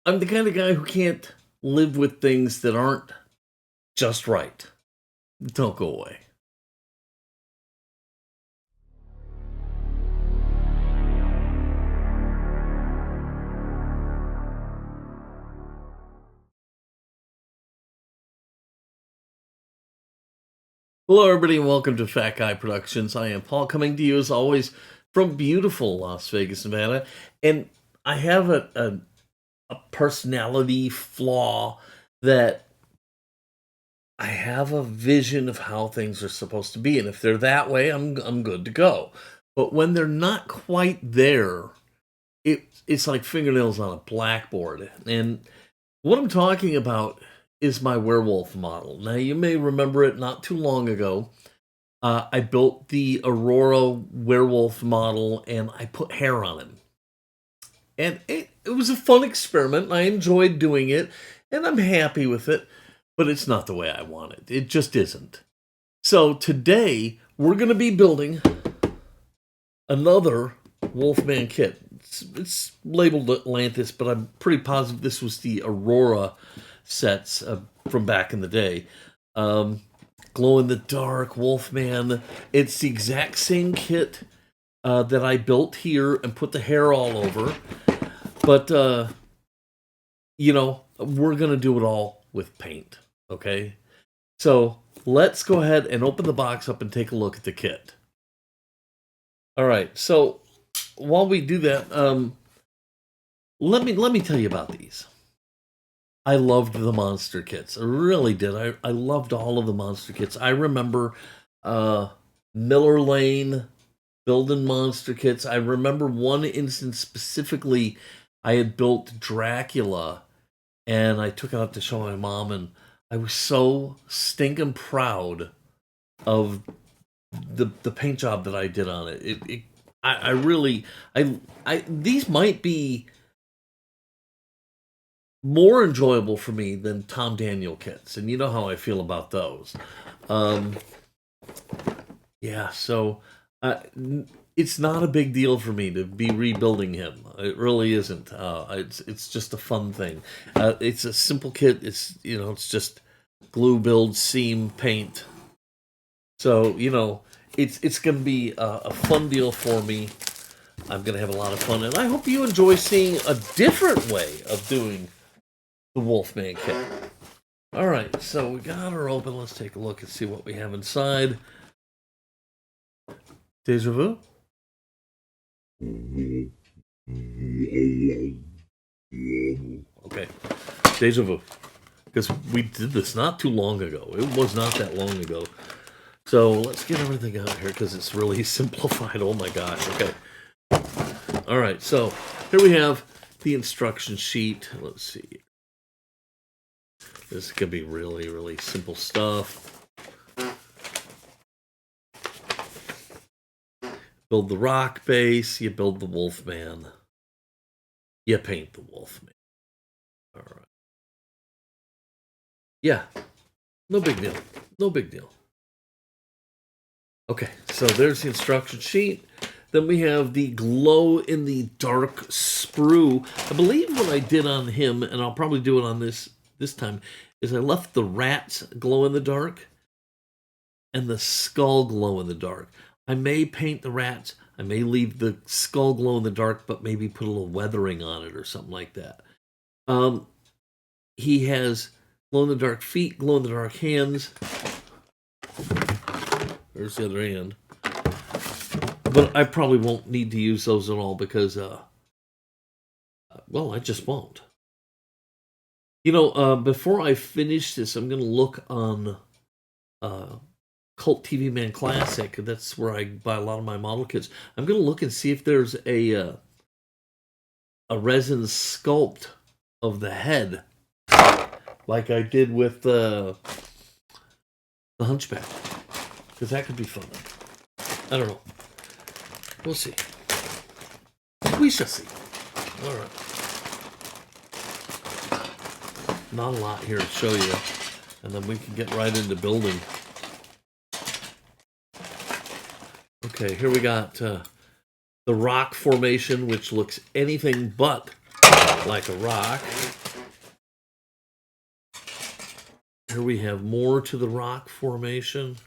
I'm the kind of guy who can't live with things that aren't just right. Don't go away. Hello, everybody, and welcome to Fat Guy Productions. I am Paul, coming to you as always from beautiful Las Vegas, Nevada. And I have a personality flaw that I have a vision of how things are supposed to be, and if they're that way, I'm good to go. But when they're not quite there, it's like fingernails on a blackboard. And what I'm talking about is my werewolf model. Now, you may remember it not too long ago. I built the Aurora werewolf model, and I put hair on him. And it was a fun experiment. I enjoyed doing it, and I'm happy with it. But it's not the way I want it. It just isn't. So today, we're going to be building another Wolfman kit. It's labeled Atlantis, but I'm pretty positive this was the Aurora sets from back in the day. Glow-in-the-dark Wolfman. It's the exact same kit that I built here and put the hair all over. But, we're going to do it all with paint, okay? So let's go ahead and open the box up and take a look at the kit. All right, so while we do that, let me tell you about these. I loved the monster kits. I really did. I loved all of the monster kits. I remember Miller Lane building monster kits. I remember one instance specifically. I had built Dracula, and I took it out to show my mom, and I was so stinking proud of the paint job that I did on it. I really these might be more enjoyable for me than Tom Daniel kits, and you know how I feel about those. Yeah, so it's not a big deal for me to be rebuilding him. It really isn't. It's just a fun thing. It's a simple kit. It's just glue, build, seam, paint. So it's going to be a fun deal for me. I'm going to have a lot of fun, and I hope you enjoy seeing a different way of doing the Wolfman kit. All right, so we got her open. Let's take a look and see what we have inside. Deja vu? Okay, deja vu. Because we did this not too long ago. It was not that long ago. So let's get everything out here because it's really simplified. Oh my gosh. Okay. All right, so here we have the instruction sheet. Let's see. This could be really, really simple stuff. Build the rock base, you build the Wolfman. You paint the Wolfman. All right. Yeah, no big deal. No big deal. Okay, so there's the instruction sheet. Then we have the glow-in-the-dark sprue. I believe what I did on him, and I'll probably do it on this time, is I left the rats glow-in-the-dark and the skull glow-in-the-dark. I may paint the rats. I may leave the skull glow-in-the-dark, but maybe put a little weathering on it or something like that. He has glow-in-the-dark feet, glow-in-the-dark hands. There's the other hand. But I probably won't need to use those at all because, I just won't. Before I finish this, I'm going to look on Cult TV Man Classic. That's where I buy a lot of my model kits. I'm going to look and see if there's a resin sculpt of the head, like I did with the Hunchback, because that could be fun. I don't know. We'll see. We shall see. All right. Not a lot here to show you, and then we can get right into building. Okay, here we got the rock formation, which looks anything but like a rock. Here we have more to the rock formation.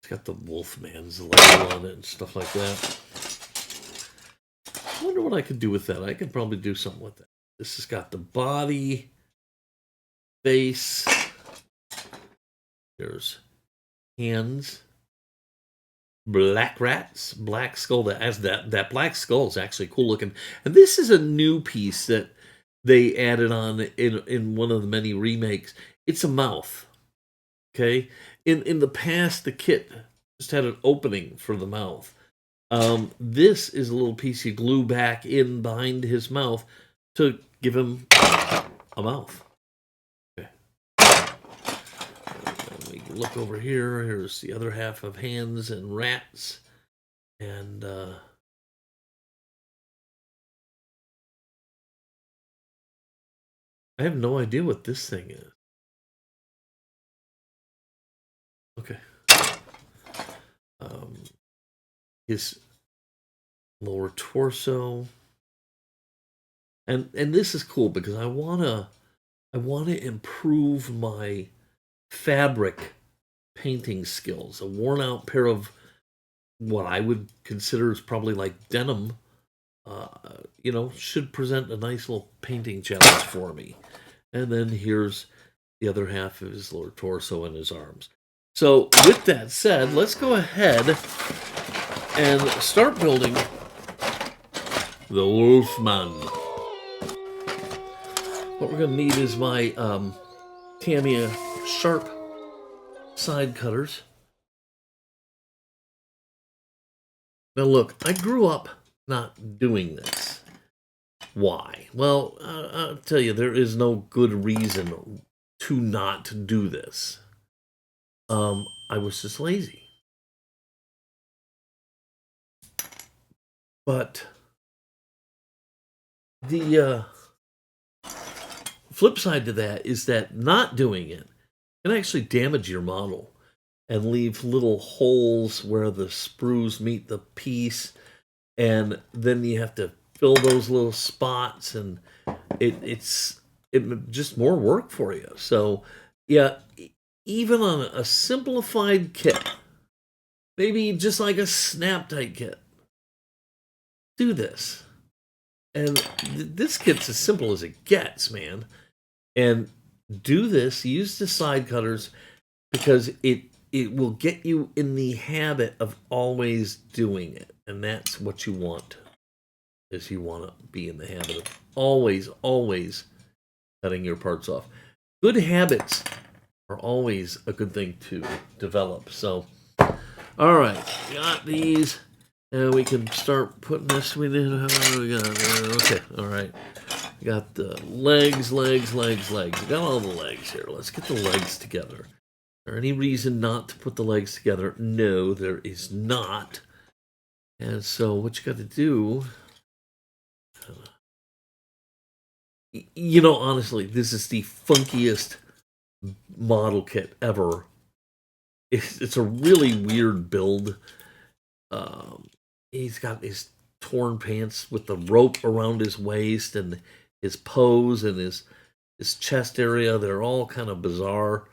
It's got the Wolfman's label on it and stuff like that. I wonder what I could do with that. I could probably do something with that. This has got the body, face. There's hands. Black rats, black skull. That black skull is actually cool looking. And this is a new piece that they added on in one of the many remakes. It's a mouth. Okay? In the past, the kit just had an opening for the mouth. This is a little piece you glue back in behind his mouth to give him a mouth. Okay. We can look over here. Here's the other half of hands and rats. And I have no idea what this thing is. Okay. His lower torso. And this is cool because I wanna improve my fabric painting skills. A worn out pair of what I would consider is probably like denim, should present a nice little painting challenge for me. And then here's the other half of his lower torso and his arms. So with that said, let's go ahead and start building the Wolfman. What we're going to need is my Tamiya sharp side cutters. Now look, I grew up not doing this. Why? Well, I'll tell you, there is no good reason to not do this. I was just lazy. But the flip side to that is that not doing it can actually damage your model and leave little holes where the sprues meet the piece, and then you have to fill those little spots, and it's just more work for you. So yeah, even on a simplified kit, maybe just like a snap tight kit, do this. And this kit's as simple as it gets, man. And do this, use the side cutters, because it will get you in the habit of always doing it. And that's what you want, is you want to be in the habit of always cutting your parts off. Good habits are always a good thing to develop. So, all right, got these, and we can start putting this. Okay, all right. Got the legs. Got all the legs here. Let's get the legs together. Is there any reason not to put the legs together? No, there is not. And so what you got to do, honestly, this is the funkiest model kit ever. It's a really weird build. He's got his torn pants with the rope around his waist, and his pose and his chest area. They're all kind of bizarre,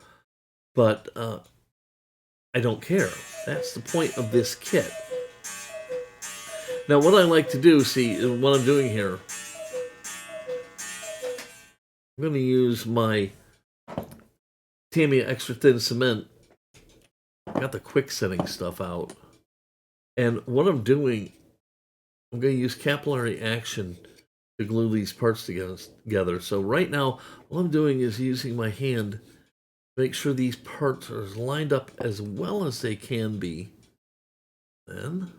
but I don't care. That's the point of this kit. Now, what I like to do, see, what I'm doing here, I'm going to use my Tamiya extra thin cement. I got the quick setting stuff out. And what I'm doing, I'm going to use capillary action to glue these parts together. So right now, all I'm doing is using my hand to make sure these parts are lined up as well as they can be. Then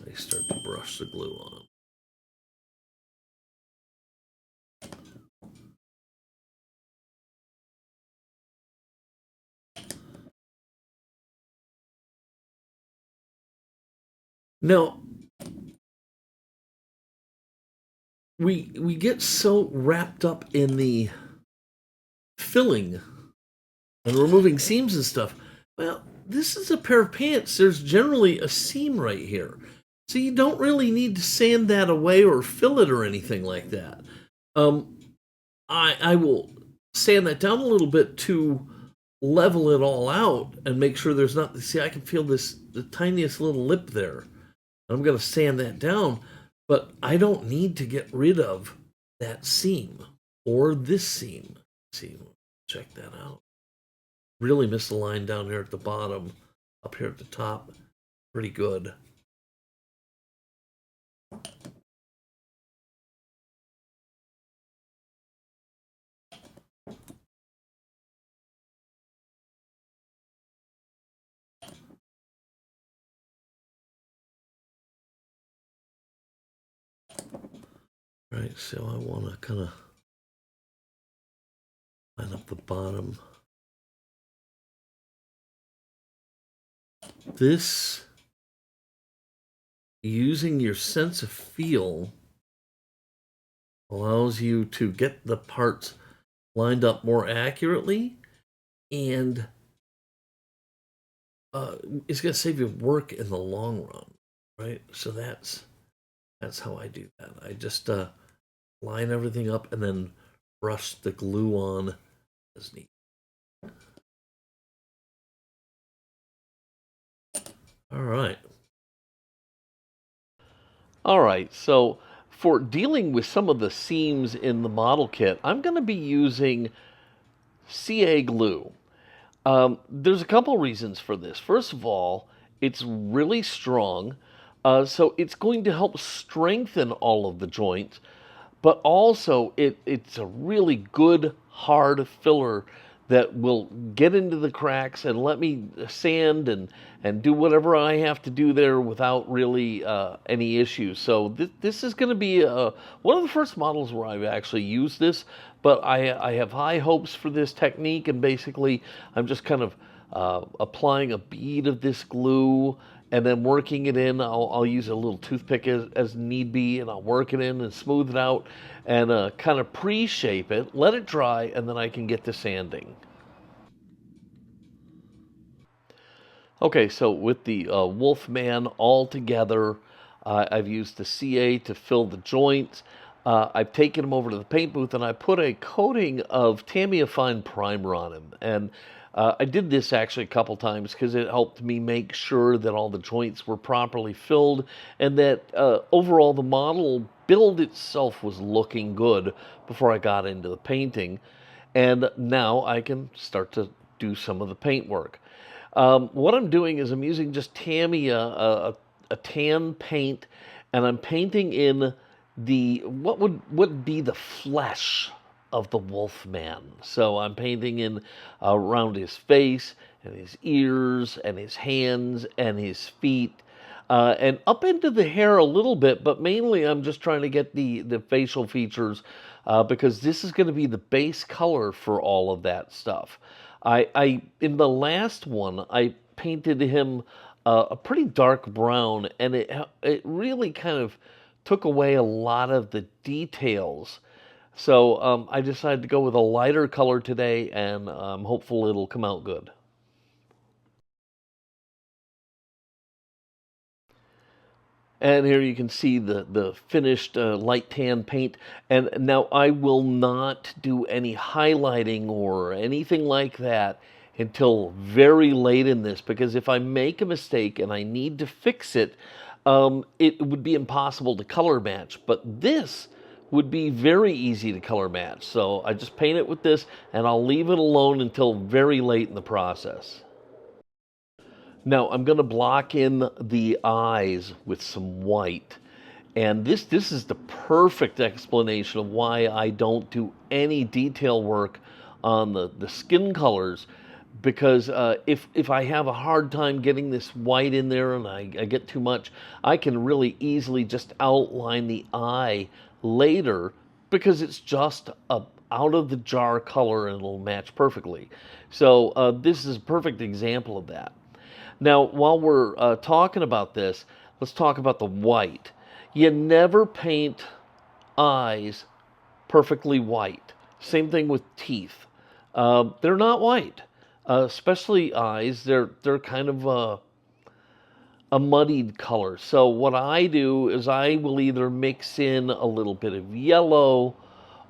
I start to brush the glue on them. Now, we get so wrapped up in the filling and removing seams and stuff. Well, this is a pair of pants. There's generally a seam right here. So you don't really need to sand that away or fill it or anything like that. Um, I will sand that down a little bit to level it all out and make sure there's not. See, I can feel the tiniest little lip there. I'm going to sand that down, but I don't need to get rid of that seam or this seam. See, check that out. Really missed the line down here at the bottom, up here at the top. Pretty good. Right, so I want to kind of line up the bottom. This, using your sense of feel, allows you to get the parts lined up more accurately, and it's going to save you work in the long run, right? So that's how I do that. I just line everything up and then brush the glue on as neat. All right. All right, so for dealing with some of the seams in the model kit, I'm going to be using CA glue. There's a couple reasons for this. First of all, it's really strong, so it's going to help strengthen all of the joints, but also it's a really good hard filler that will get into the cracks and let me sand and do whatever I have to do there without really any issues. So this is going to be one of the first models where I've actually used this, but I have high hopes for this technique, and basically I'm just kind of applying a bead of this glue and then working it in. I'll use a little toothpick as need be, and I'll work it in and smooth it out and kind of pre-shape it, let it dry, and then I can get to sanding. Okay, so with the Wolfman all together, I've used the CA to fill the joints. I've taken them over to the paint booth and I put a coating of Tamiya Fine primer on him. And I did this actually a couple times because it helped me make sure that all the joints were properly filled and that overall the model build itself was looking good before I got into the painting. And now I can start to do some of the paint work. What I'm doing is I'm using just Tamiya, a tan paint, and I'm painting in the what would be the flesh of the wolf man. So I'm painting in around his face and his ears and his hands and his feet. And up into the hair a little bit, but mainly I'm just trying to get the facial features because this is going to be the base color for all of that stuff. I in the last one I painted him a pretty dark brown, and it really kind of took away a lot of the details. So I decided to go with a lighter color today, and I'm hopeful it'll come out good. And here you can see the finished light tan paint. And now I will not do any highlighting or anything like that until very late in this, because if I make a mistake and I need to fix it, it would be impossible to color match. But this would be very easy to color match. So I just paint it with this and I'll leave it alone until very late in the process. Now I'm going to block in the eyes with some white. And this is the perfect explanation of why I don't do any detail work on the skin colors. Because if I have a hard time getting this white in there and I get too much, I can really easily just outline the eye later because it's just a out of the jar color and it'll match perfectly. So this is a perfect example of that. Now, while we're talking about this, let's talk about the white. You never paint eyes perfectly white. Same thing with teeth. They're not white, especially eyes. They're kind of a muddied color. So what I do is I will either mix in a little bit of yellow,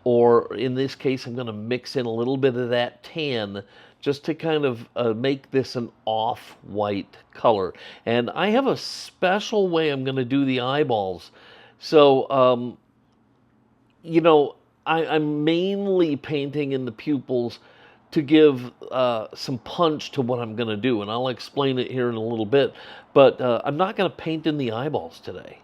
or in this case, I'm going to mix in a little bit of that tan just to kind of make this an off-white color. And I have a special way I'm going to do the eyeballs. So, you know, I'm mainly painting in the pupils to give some punch to what I'm going to do, and I'll explain it here in a little bit. But I'm not going to paint in the eyeballs today.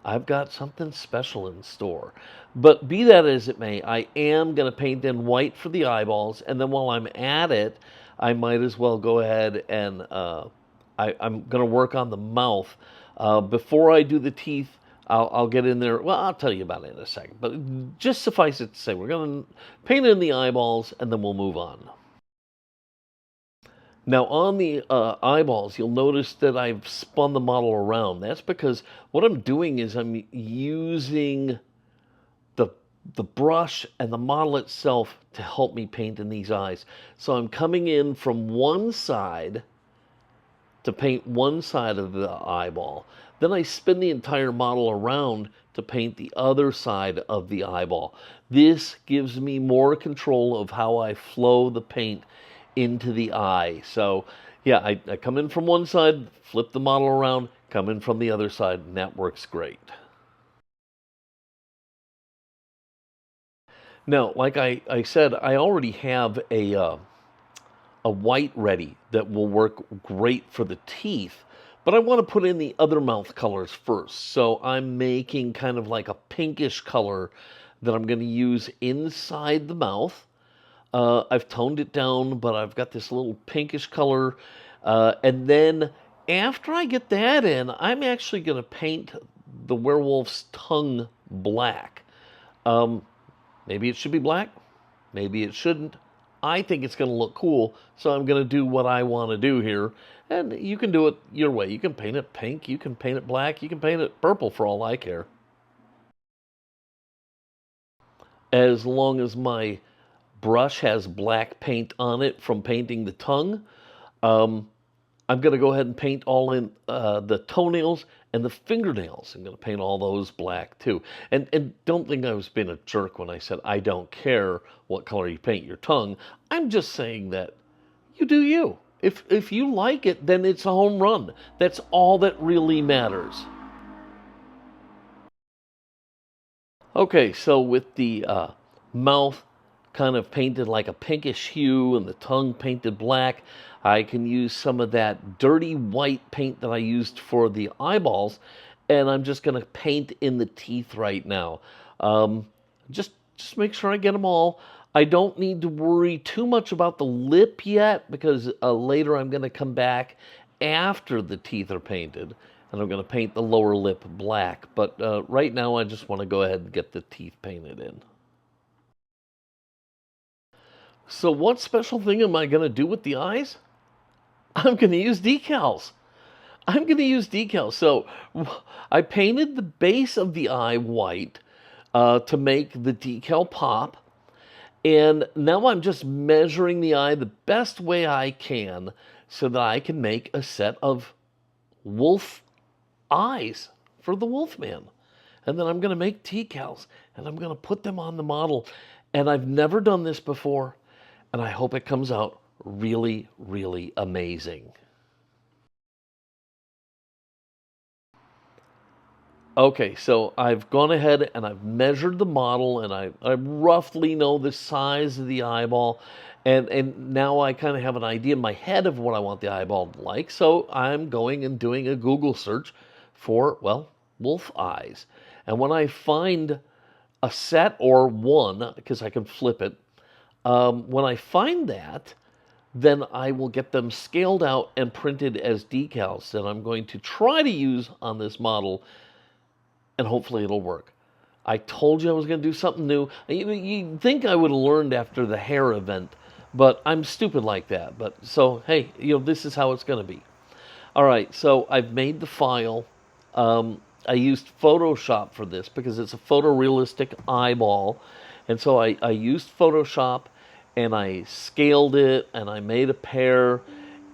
I've got something special in store. But be that as it may, I am going to paint in white for the eyeballs, and then while I'm at it, I might as well go ahead and I'm going to work on the mouth. Before I do the teeth, I'll get in there. Well, I'll tell you about it in a second. But just suffice it to say, we're going to paint in the eyeballs, and then we'll move on. Now on the eyeballs, you'll notice that I've spun the model around. That's because what I'm doing is I'm using the brush and the model itself to help me paint in these eyes. So I'm coming in from one side to paint one side of the eyeball. Then I spin the entire model around to paint the other side of the eyeball. This gives me more control of how I flow the paint into the eye. So yeah, I come in from one side, flip the model around, come in from the other side, and that works great. Now, like I said, I already have a white ready that will work great for the teeth, but I want to put in the other mouth colors first. So I'm making kind of like a pinkish color that I'm going to use inside the mouth. I've toned it down, but I've got this little pinkish color. And then after I get that in, I'm actually going to paint the werewolf's tongue black. Maybe it should be black. Maybe it shouldn't. I think it's going to look cool, so I'm going to do what I want to do here. And you can do it your way. You can paint it pink, you can paint it black, you can paint it purple for all I care. As long as my brush has black paint on it from painting the tongue, I'm going to go ahead and paint all in the toenails and the fingernails. I'm going to paint all those black too. And don't think I was being a jerk when I said I don't care what color you paint your tongue. I'm just saying that you do you. If you like it, then it's a home run. That's all that really matters. Okay, so with the mouth kind of painted like a pinkish hue and the tongue painted black, I can use some of that dirty white paint that I used for the eyeballs, and I'm just going to paint in the teeth right now. Just make sure I get them all. I don't need to worry too much about the lip yet, because later I'm going to come back after the teeth are painted, and I'm going to paint the lower lip black. But right now I just want to go ahead and get the teeth painted in. So what special thing am I going to do with the eyes? I'm going to use decals. I'm going to use decals. So I painted the base of the eye white to make the decal pop. And now I'm just measuring the eye the best way I can so that I can make a set of wolf eyes for the Wolfman. And then I'm going to make decals and I'm going to put them on the model. And I've never done this before, and I hope it comes out really, really amazing. Okay, so I've gone ahead and I've measured the model, and I roughly know the size of the eyeball, and now I kind of have an idea in my head of what I want the eyeball to like. So I'm going and doing a Google search for, well, wolf eyes. And when I find a set or one, because I can flip it, when I find that, then I will get them scaled out and printed as decals that I'm going to try to use on this model, and hopefully it'll work. I told you I was going to do something new. You'd think I would have learned after the hair event, but I'm stupid like that. But so, hey, this is how it's going to be. All right, so I've made the file. I used Photoshop for this because it's a photorealistic eyeball. And so I used Photoshop, and I scaled it, and I made a pair,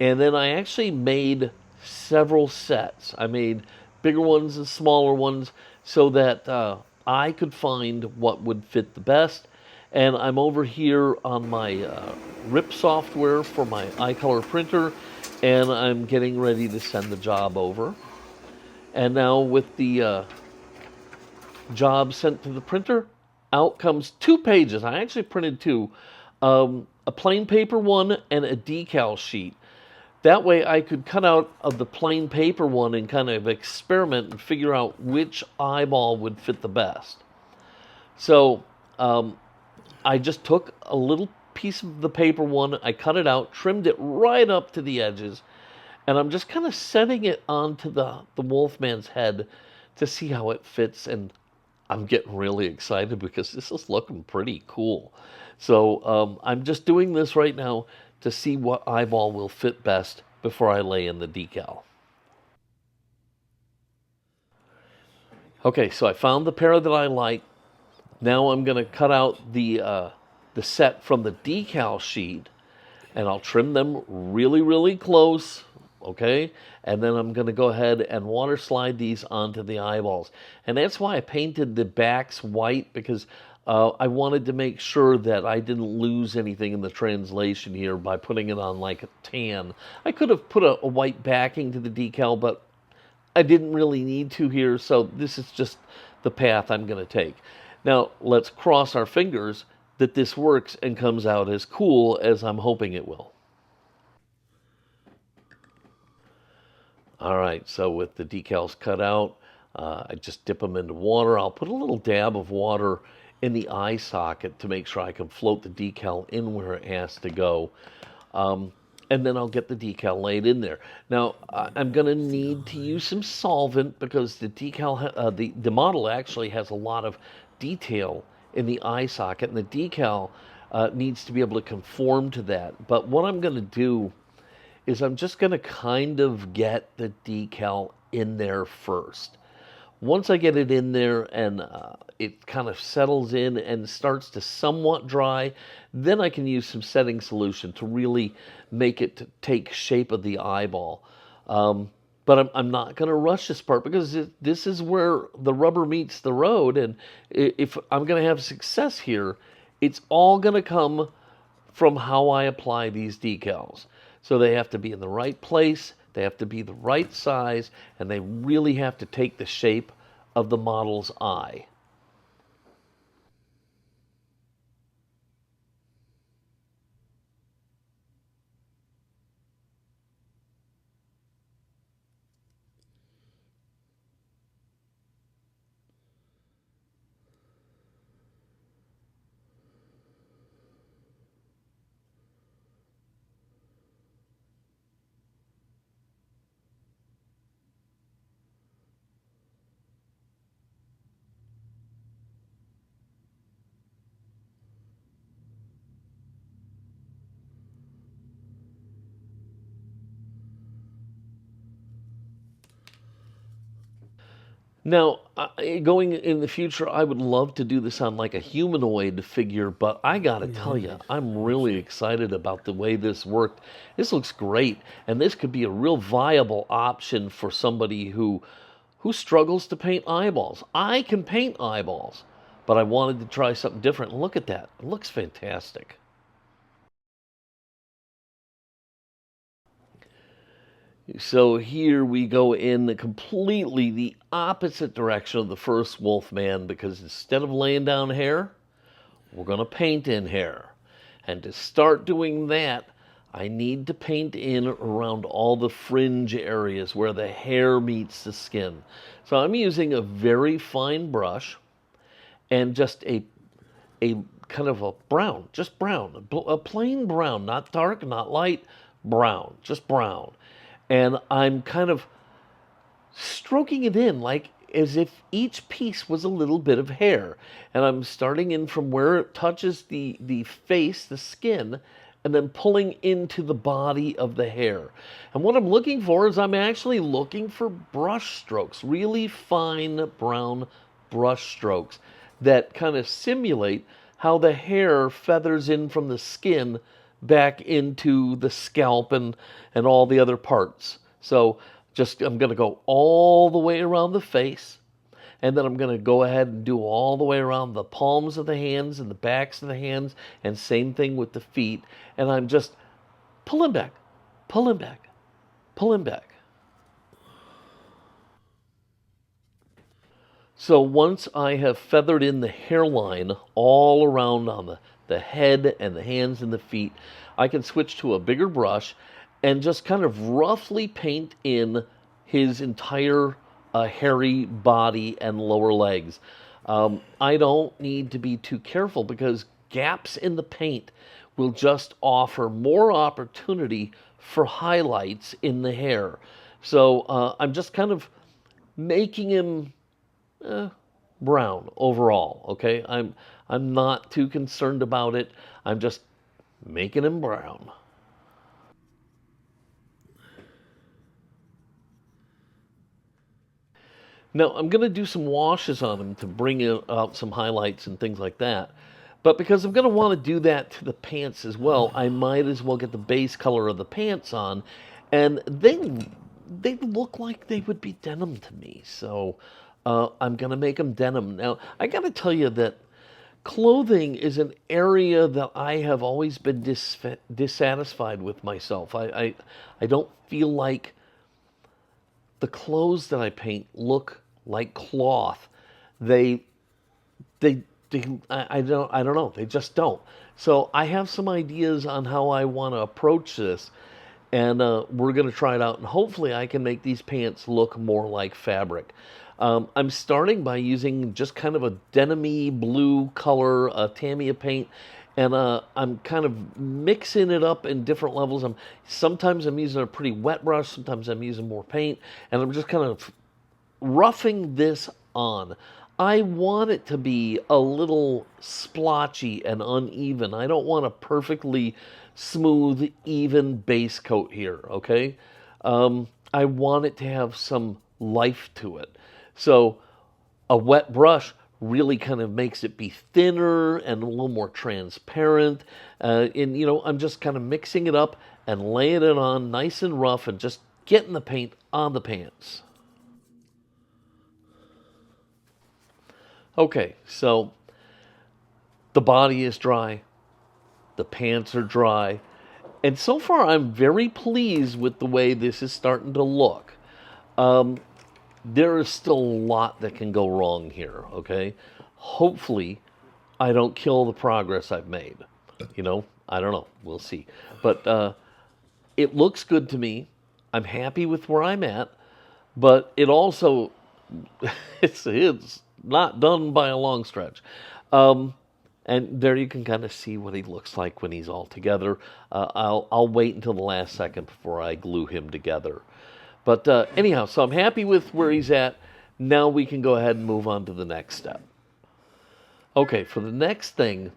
and then I actually made several sets. I made bigger ones and smaller ones so that I could find what would fit the best. And I'm over here on my RIP software for my iColor printer, and I'm getting ready to send the job over. And now with the job sent to the printer, out comes 2 pages. I actually printed two, a plain paper one and a decal sheet. That way I could cut out of the plain paper one and kind of experiment and figure out which eyeball would fit the best. So I just took a little piece of the paper one, I cut it out, trimmed it right up to the edges, and I'm just kind of setting it onto the Wolfman's head to see how it fits. And I'm getting really excited because this is looking pretty cool. So I'm just doing this right now to see what eyeball will fit best before I lay in the decal. Okay, so I found the pair that I like. Now I'm going to cut out the set from the decal sheet, and I'll trim them really, really close, okay? And then I'm going to go ahead and water slide these onto the eyeballs. And that's why I painted the backs white, because I wanted to make sure that I didn't lose anything in the translation here by putting it on like a tan. I could have put a white backing to the decal, but I didn't really need to here, so this is just the path I'm going to take. Now, let's cross our fingers that this works and comes out as cool as I'm hoping it will. All right, so with the decals cut out, I just dip them into water. I'll put a little dab of water in the eye socket to make sure I can float the decal in where it has to go. And then I'll get the decal laid in there. Now, I'm going to need to use some solvent because the decal, the model actually has a lot of detail in the eye socket, and the decal needs to be able to conform to that. But what I'm going to do is I'm just going to kind of get the decal in there first. Once I get it in there and it kind of settles in and starts to somewhat dry, then I can use some setting solution to really make it to take shape of the eyeball. But I'm not going to rush this part because this is where the rubber meets the road. And if I'm going to have success here, it's all going to come from how I apply these decals. So they have to be in the right place, they have to be the right size, and they really have to take the shape of the model's eye. Now, going in the future, I would love to do this on like a humanoid figure, but I gotta tell you, I'm really excited about the way this worked. This looks great, and this could be a real viable option for somebody who struggles to paint eyeballs. I can paint eyeballs, but I wanted to try something different. Look at that. It looks fantastic. So here we go in completely the opposite direction of the first Wolfman, because instead of laying down hair, we're going to paint in hair. And to start doing that, I need to paint in around all the fringe areas where the hair meets the skin. So I'm using a very fine brush and just a kind of a brown, just brown, a plain brown, not dark, not light, brown, just brown. And I'm kind of stroking it in like as if each piece was a little bit of hair. And I'm starting in from where it touches the face, the skin, and then pulling into the body of the hair. And what I'm looking for is I'm actually looking for brush strokes, really fine brown brush strokes that kind of simulate how the hair feathers in from the skin back into the scalp and all the other parts. So I'm going to go all the way around the face, and then I'm going to go ahead and do all the way around the palms of the hands and the backs of the hands, and same thing with the feet. And I'm just pulling back, pulling back, pulling back. So once I have feathered in the hairline all around on the head and the hands and the feet, I can switch to a bigger brush and just kind of roughly paint in his entire hairy body and lower legs. I don't need to be too careful because gaps in the paint will just offer more opportunity for highlights in the hair. So I'm just kind of making him brown overall. Okay, I'm not too concerned about it. I'm just making him brown. Now I'm going to do some washes on him to bring out some highlights and things like that. But because I'm going to want to do that to the pants as well, I might as well get the base color of the pants on, and they look like they would be denim to me. So I'm going to make them denim. Now I got to tell you that clothing is an area that I have always been dissatisfied with myself. I don't feel like the clothes that I paint look like cloth. They they, I don't know. They just don't. So I have some ideas on how I want to approach this, and we're going to try it out. And hopefully, I can make these pants look more like fabric. I'm starting by using just kind of a denim-y blue color Tamiya paint, and I'm kind of mixing it up in different levels. Sometimes I'm using a pretty wet brush, sometimes I'm using more paint, and I'm just kind of roughing this on. I want it to be a little splotchy and uneven. I don't want a perfectly smooth, even base coat here, okay? I want it to have some life to it. So a wet brush really kind of makes it be thinner and a little more transparent. I'm just kind of mixing it up and laying it on nice and rough and just getting the paint on the pants. Okay, so the body is dry, the pants are dry, and so far I'm very pleased with the way this is starting to look. There is still a lot that can go wrong here, okay? Hopefully, I don't kill the progress I've made. I don't know. We'll see. But it looks good to me. I'm happy with where I'm at, but it also, it's not done by a long stretch. And there you can kind of see what he looks like when he's all together. I'll wait until the last second before I glue him together. But anyhow, so I'm happy with where he's at. Now we can go ahead and move on to the next step. Okay, for the next thing,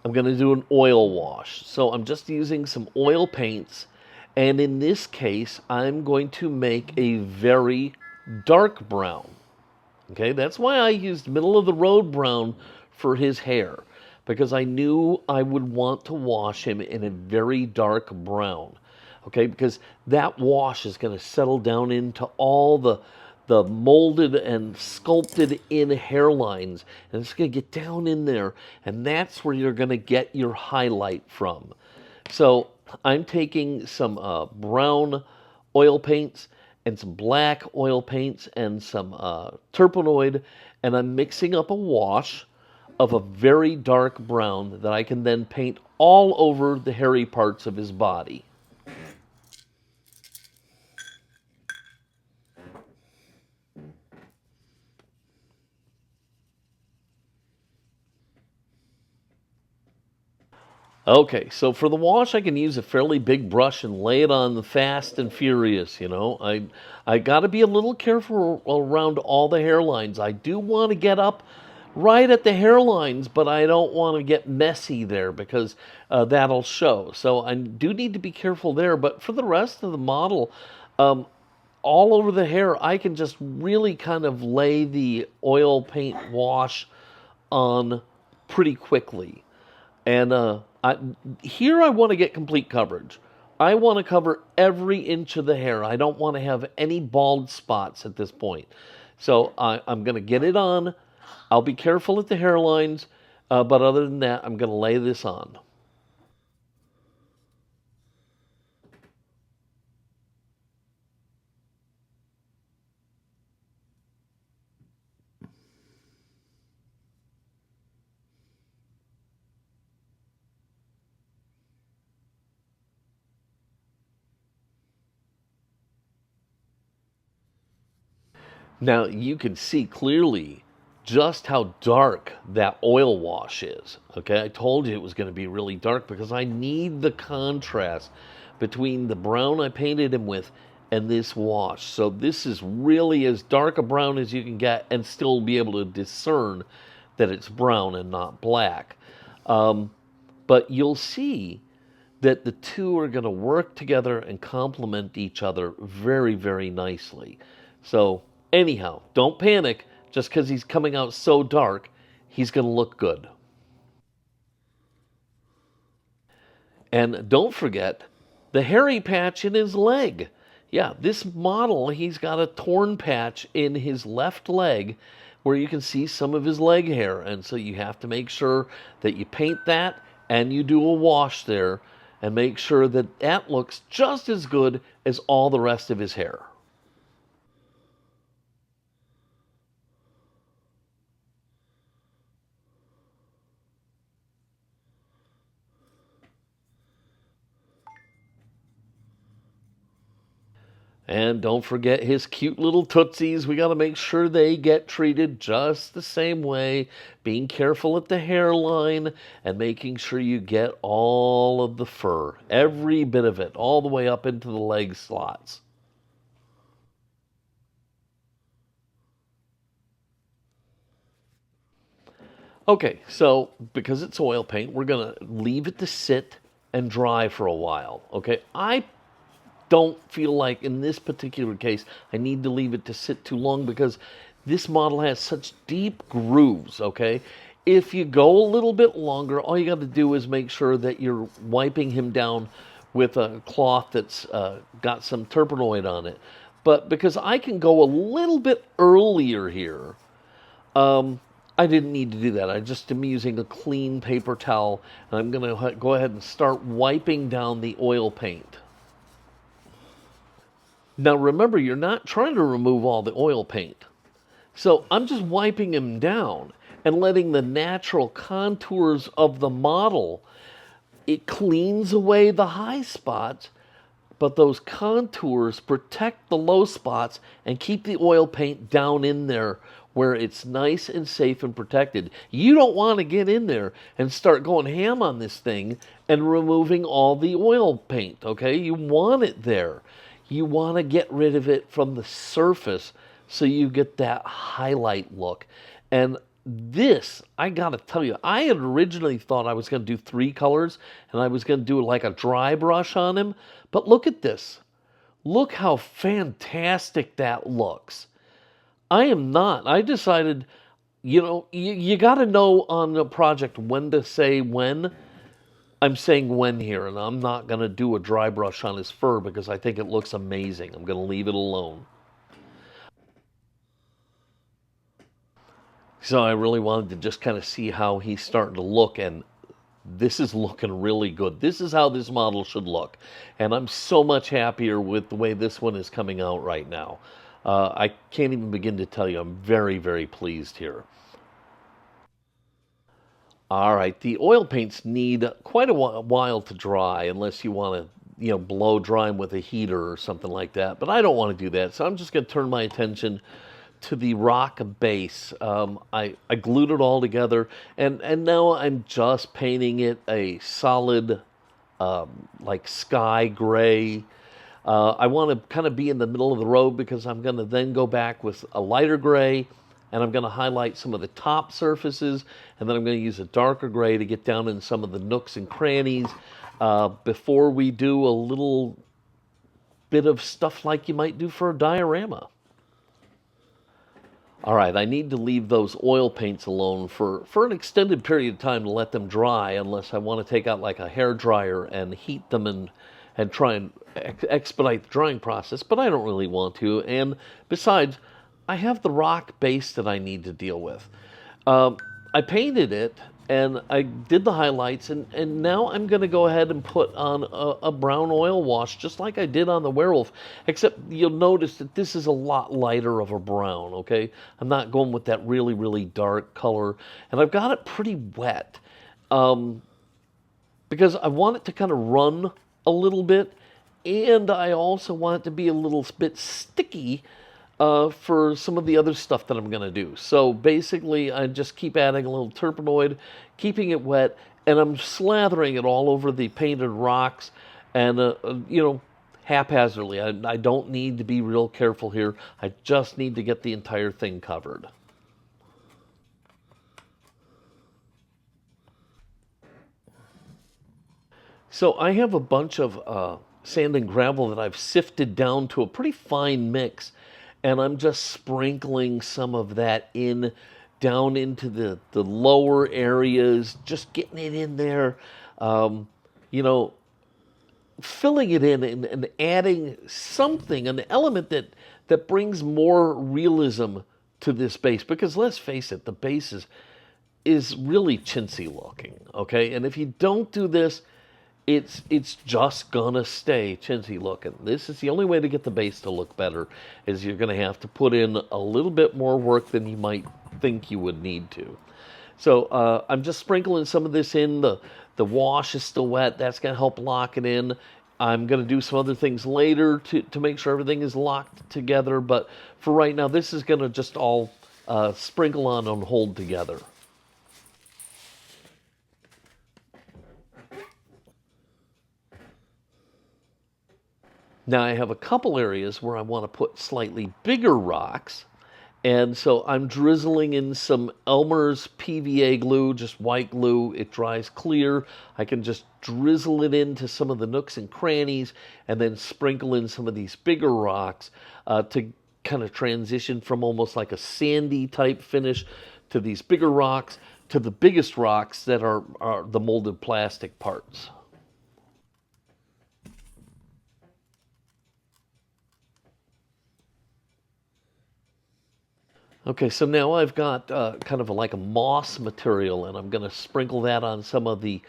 I'm going to do an oil wash. So I'm just using some oil paints. And in this case, I'm going to make a very dark brown. Okay, that's why I used middle of the road brown for his hair, because I knew I would want to wash him in a very dark brown. Okay, because that wash is going to settle down into all the molded and sculpted in hairlines, and it's going to get down in there, and that's where you're going to get your highlight from. So I'm taking some brown oil paints and some black oil paints and some turpenoid, and I'm mixing up a wash of a very dark brown that I can then paint all over the hairy parts of his body. Okay, so for the wash, I can use a fairly big brush and lay it on the fast and furious. I got to be a little careful around all the hairlines. I do want to get up right at the hairlines, but I don't want to get messy there because that'll show. So I do need to be careful there. But for the rest of the model, all over the hair, I can just really kind of lay the oil paint wash on pretty quickly. And here I want to get complete coverage. I want to cover every inch of the hair. I don't want to have any bald spots at this point. So I'm going to get it on. I'll be careful at the hairlines, but other than that, I'm going to lay this on. Now you can see clearly just how dark that oil wash is. Okay, I told you it was going to be really dark because I need the contrast between the brown I painted him with and this wash. So this is really as dark a brown as you can get and still be able to discern that it's brown and not black. But you'll see that the two are going to work together and complement each other very, very nicely. So, anyhow, don't panic. Just because he's coming out so dark, he's going to look good. And don't forget the hairy patch in his leg. Yeah, this model, he's got a torn patch in his left leg where you can see some of his leg hair. And so you have to make sure that you paint that and you do a wash there and make sure that that looks just as good as all the rest of his hair. And don't forget his cute little tootsies. We got to make sure they get treated just the same way, being careful at the hairline and making sure you get all of the fur, every bit of it, all the way up into the leg slots. Okay, so because it's oil paint, we're going to leave it to sit and dry for a while. Okay, I don't feel like in this particular case I need to leave it to sit too long because this model has such deep grooves, okay? If you go a little bit longer, all you got to do is make sure that you're wiping him down with a cloth that's got some terpenoid on it. But because I can go a little bit earlier here, I didn't need to do that. I just am using a clean paper towel, and I'm going to go ahead and start wiping down the oil paint. Now remember, you're not trying to remove all the oil paint. So I'm just wiping him down and letting the natural contours of the model, it cleans away the high spots, but those contours protect the low spots and keep the oil paint down in there where it's nice and safe and protected. You don't want to get in there and start going ham on this thing and removing all the oil paint, okay? You want it there. You want to get rid of it from the surface so you get that highlight look. And this, I gotta tell you, I had originally thought I was going to do 3 colors and I was going to do like a dry brush on him. But look at this. Look how fantastic that looks. I am not. I decided, you got to know on a project when to say when. I'm saying when here, and I'm not going to do a dry brush on his fur because I think it looks amazing. I'm going to leave it alone. So I really wanted to just kind of see how he's starting to look, and this is looking really good. This is how this model should look. And I'm so much happier with the way this one is coming out right now. I can't even begin to tell you, I'm very, very pleased here. All right, the oil paints need quite a while to dry unless you want to, blow dry them with a heater or something like that. But I don't want to do that, so I'm just going to turn my attention to the rock base. I glued it all together, and now I'm just painting it a solid, like sky gray. I want to kind of be in the middle of the road because I'm going to then go back with a lighter gray, and I'm going to highlight some of the top surfaces, and then I'm going to use a darker gray to get down in some of the nooks and crannies before we do a little bit of stuff like you might do for a diorama. All right, I need to leave those oil paints alone for an extended period of time to let them dry unless I want to take out like a hair dryer and heat them and try and expedite the drying process, but I don't really want to. And besides, I have the rock base that I need to deal with. Um, I painted it and I did the highlights, and now I'm going to go ahead and put on a brown oil wash just like I did on the werewolf, except you'll notice that this is a lot lighter of a brown, okay? I'm not going with that really, really dark color, and I've got it pretty wet um, because I want it to kind of run a little bit, and I also want it to be a little bit sticky for some of the other stuff that I'm going to do. So basically, I just keep adding a little turpenoid, keeping it wet, and I'm slathering it all over the painted rocks and, haphazardly. I don't need to be real careful here. I just need to get the entire thing covered. So I have a bunch of sand and gravel that I've sifted down to a pretty fine mix, and I'm just sprinkling some of that in down into the lower areas, just getting it in there, um, you know, filling it in and adding something, an element that brings more realism to this base. Because let's face it, the base is really chintzy looking, okay? And if you don't do this, it's just gonna stay chintzy looking. This is the only way to get the base to look better, is you're gonna have to put in a little bit more work than you might think you would need to. So I'm just sprinkling some of this in. The wash is still wet. That's gonna help lock it in. I'm gonna do some other things later to make sure everything is locked together. But for right now, this is gonna just all sprinkle on and hold together. Now I have a couple areas where I want to put slightly bigger rocks, and so I'm drizzling in some Elmer's PVA glue, just white glue. It dries clear. I can just drizzle it into some of the nooks and crannies and then sprinkle in some of these bigger rocks to kind of transition from almost like a sandy type finish to these bigger rocks to the biggest rocks that are the molded plastic parts. Okay, so now I've got kind of like a moss material, and I'm going to sprinkle that on some of the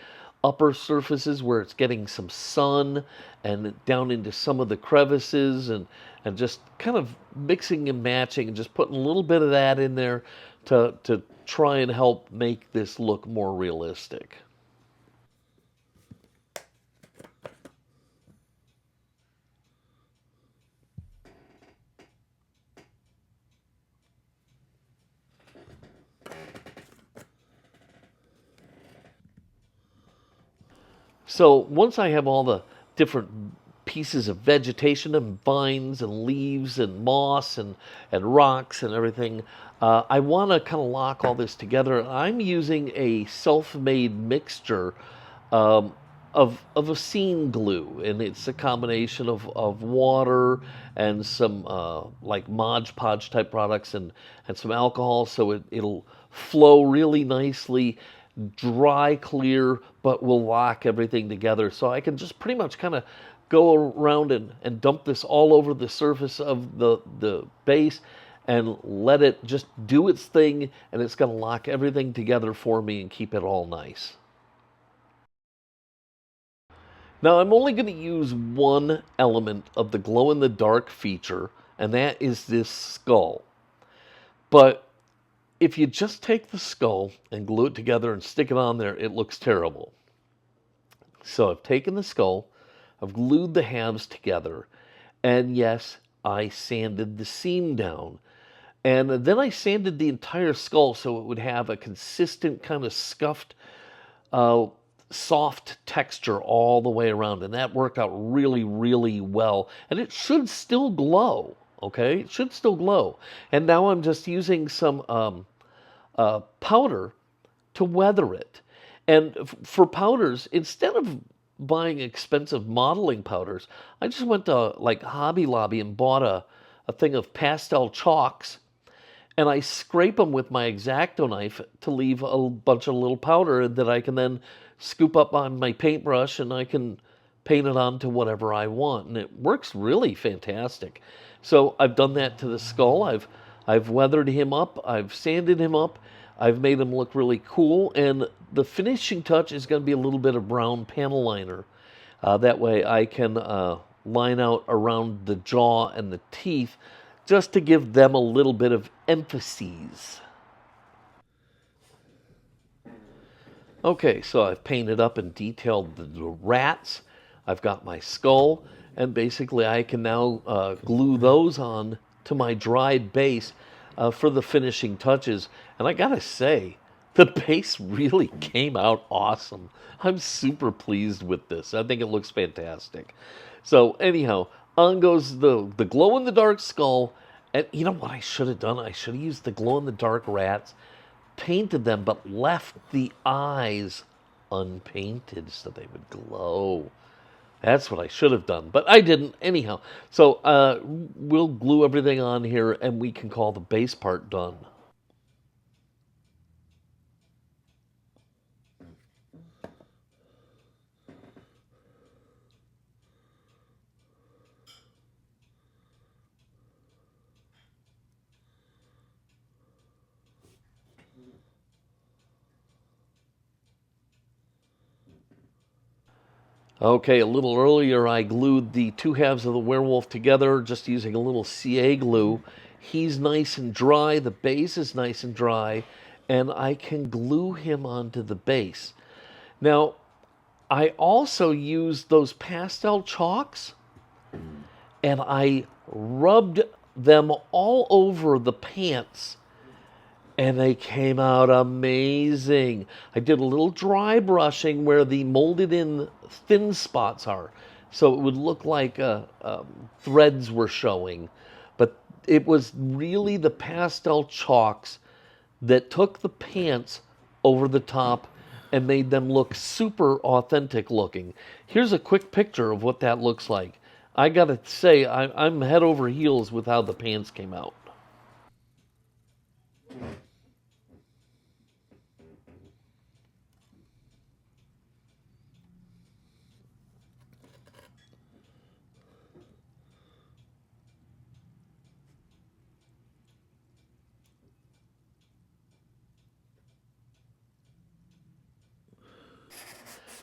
upper surfaces where it's getting some sun, and down into some of the crevices, and just kind of mixing and matching and just putting a little bit of that in there to try and help make this look more realistic. So once I have all the different pieces of vegetation and vines and leaves and moss and rocks and everything, I want to kind of lock all this together. I'm using a self-made mixture um, of a scene glue, and it's a combination of water and some like Mod Podge type products and some alcohol, so it'll flow really nicely, dry clear, but will lock everything together. So I can just pretty much kind of go around and dump this all over the surface of the base and let it just do its thing, and it's going to lock everything together for me and keep it all nice. Now I'm only going to use one element of the glow-in-the-dark feature, and that is this skull. But if you just take the skull and glue it together and stick it on there, it looks terrible. So I've taken the skull, I've glued the halves together, and yes, I sanded the seam down. And then I sanded the entire skull so it would have a consistent kind of scuffed, uh, soft texture all the way around. And that worked out really, really well. And it should still glow, okay? It should still glow. And now I'm just using some powder to weather it. And for powders, instead of buying expensive modeling powders, I just went to like Hobby Lobby and bought a thing of pastel chalks, and I scrape them with my X-Acto knife to leave a bunch of little powder that I can then scoop up on my paintbrush, and I can paint it on to whatever I want, and it works really fantastic. So I've done that to the skull. I've weathered him up. I've sanded him up. I've made him look really cool, and the finishing touch is going to be a little bit of brown panel liner. That way I can line out around the jaw and the teeth just to give them a little bit of emphasis. Okay, so I've painted up and detailed the rats. I've got my skull, and basically I can now glue those on to my dried base for the finishing touches. And I gotta say, the base really came out awesome. I'm super pleased with this. I think it looks fantastic. So anyhow, on goes the glow-in-the-dark skull. And you know what I should have done? I should have used the glow-in-the-dark rats, painted them, but left the eyes unpainted so they would glow. That's what I should have done, but I didn't. Anyhow, so we'll glue everything on here, and we can call the base part done. Okay, a little earlier I glued the two halves of the werewolf together just using a little CA glue. He's nice and dry, the base is nice and dry, and I can glue him onto the base. Now, I also used those pastel chalks, and I rubbed them all over the pants, and they came out amazing. I did a little dry brushing where the molded in thin spots are, so it would look like threads were showing. But it was really the pastel chalks that took the pants over the top and made them look super authentic looking. Here's a quick picture of what that looks like. I gotta say, I'm head over heels with how the pants came out.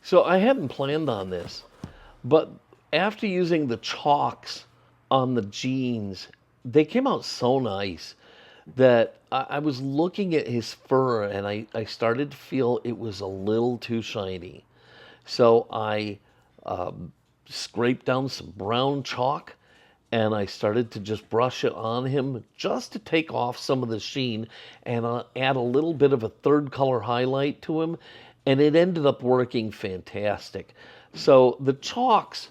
So I hadn't planned on this, but after using the chalks on the jeans, they came out so nice that I was looking at his fur, and I started to feel it was a little too shiny. So I scraped down some brown chalk, and I started to just brush it on him just to take off some of the sheen and add a little bit of a third color highlight to him, and it ended up working fantastic. So the chalks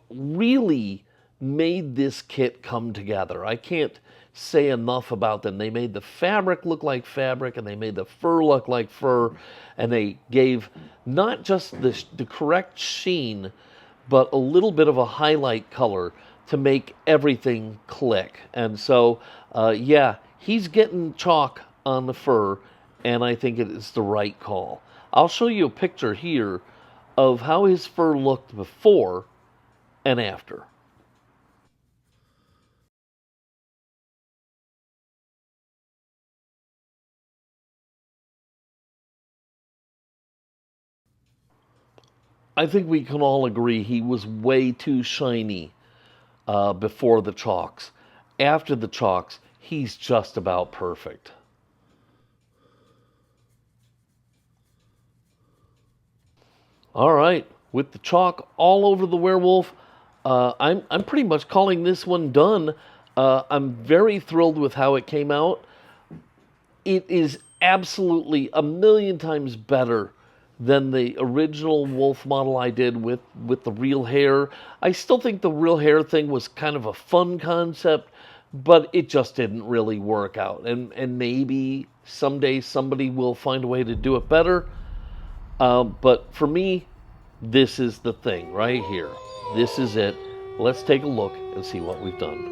really made this kit come together. I can't say enough about them. They made the fabric look like fabric, and they made the fur look like fur, and they gave not just the correct sheen, but a little bit of a highlight color to make everything click. And so, yeah, he's getting chalk on the fur, and I think it is the right call. I'll show you a picture here of how his fur looked before and after. I think we can all agree he was way too shiny before the chalks. After the chalks, he's just about perfect. All right, with the chalk all over the werewolf, I'm pretty much calling this one done. I'm very thrilled with how it came out. It is absolutely a million times better than the original wolf model I did with the real hair. I still think the real hair thing was kind of a fun concept, but it just didn't really work out. And maybe someday somebody will find a way to do it better. But for me, this is the thing right here. This is it. Let's take a look and see what we've done.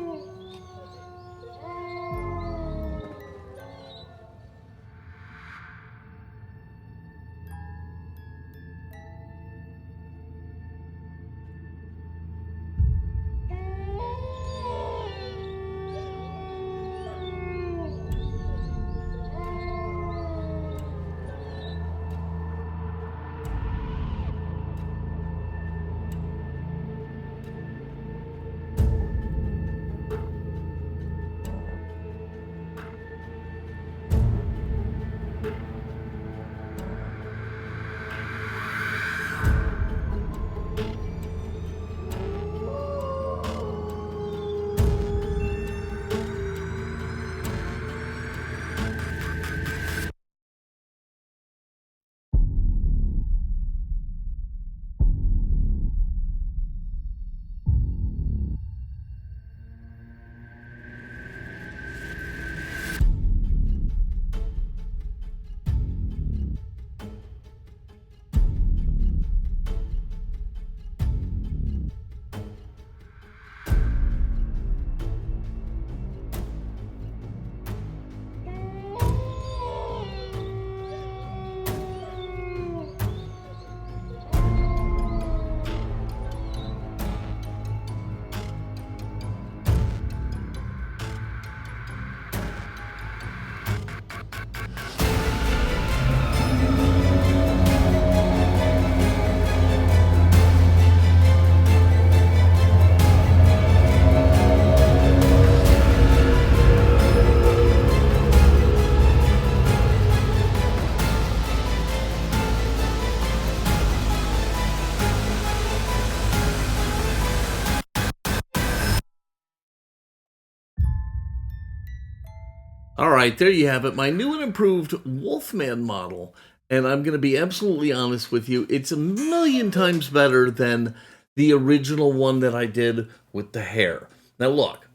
All right, there you have it, my new and improved Wolfman model. And I'm going to be absolutely honest with you, it's a million times better than the original one that I did with the hair. Now, look,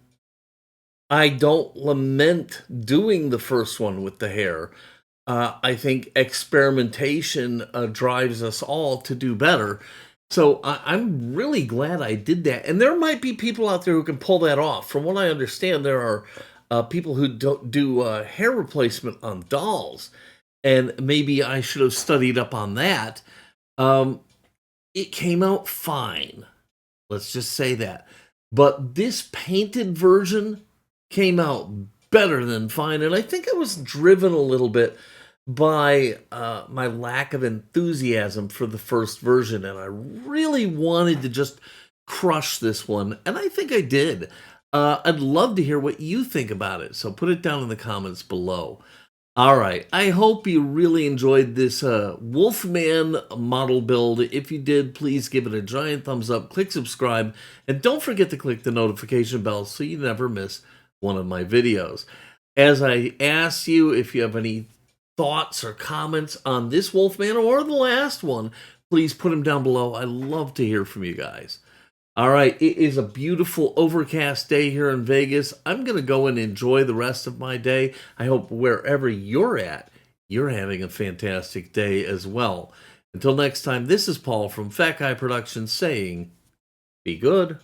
I don't lament doing the first one with the hair. I think experimentation drives us all to do better. So I'm really glad I did that. And there might be people out there who can pull that off. From what I understand, there are people who don't do hair replacement on dolls. And maybe I should have studied up on that. Um, it came out fine. Let's just say that. But this painted version came out better than fine. And I think I was driven a little bit by my lack of enthusiasm for the first version. And I really wanted to just crush this one. And I think I did. I'd love to hear what you think about it. So put it down in the comments below. All right. I hope you really enjoyed this Wolfman model build. If you did, please give it a giant thumbs up, click subscribe, and don't forget to click the notification bell so you never miss one of my videos. As I ask you, if you have any thoughts or comments on this Wolfman or the last one, please put them down below. I love to hear from you guys. All right, it is a beautiful overcast day here in Vegas. I'm going to go and enjoy the rest of my day. I hope wherever you're at, you're having a fantastic day as well. Until next time, this is Paul from Fat Guy Productions saying, be good.